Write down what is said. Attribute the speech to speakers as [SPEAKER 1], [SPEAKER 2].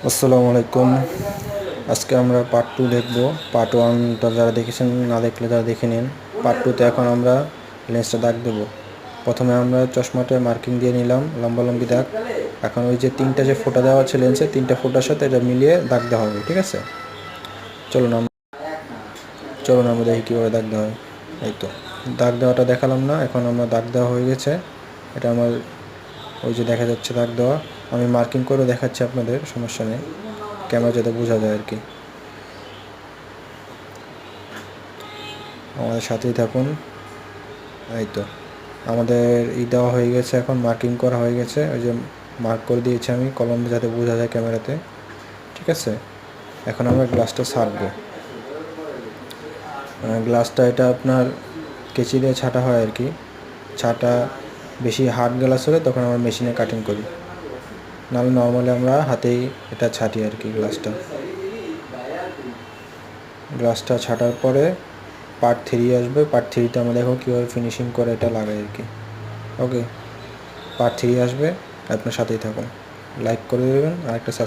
[SPEAKER 1] আসসালামু আলাইকুম। আজকে আমরা পার্ট 2 দেখব। পার্ট 1টা যারা দেখেছেন, না দেখলে তারা দেখে নিন। পার্ট 2তে এখন আমরা লেন্সটা দাগ দেব। প্রথমে আমরা চশমাটা মার্কিং দিয়ে নিলাম, লম্বালম্বি দাগ। এখন ওই যে তিনটা যে ফোঁটা দেওয়া আছে লেন্সে, তিনটা ফোঁটার সাথে এটা মিলিয়ে দাগ দেওয়া হবে, ঠিক আছে? চলুন আমরা দেখি কীভাবে দাগ দেওয়া হয়। এই তো দাগ দেওয়াটা দেখালাম না, এখন আমরা দাগ দেওয়া হয়ে গেছে। এটা আমার ওই যে দেখা যাচ্ছে দাগ দেওয়া। আমি মার্কিং করে দেখাচ্ছি আপনাদের, সমস্যা নেই, ক্যামেরা যাতে বোঝা যায় আর কি। আমাদের সাথেই থাকুন। এই তো আমাদের দেওয়া হয়ে গেছে, এখন মার্কিং করা হয়ে গেছে। ওই যে মার্ক করে দিয়েছি আমি কলম, যাতে বোঝা যায় ক্যামেরাতে, ঠিক আছে? এখন আমরা গ্লাসটা ছাড়বো। গ্লাসটা এটা আপনার কেচি দিয়ে ছাটা হয় আর কি। ছাটা বেশি হার্ড গ্লাস হলে তখন আমরা মেশিনে কাটিং করি, নাহলে নর্মালি আমরা হাতেই এটা ছাটি আর কি। গ্লাসটা ছাটার পরে পার্ট 3 আসবে। পার্ট 3তে আমরা দেখো কীভাবে ফিনিশিং করে এটা লাগাই আর কি। ওকে, পার্ট 3 আসবে, আপনার সাথেই থাকুন। লাইক করে দেবেন আর একটা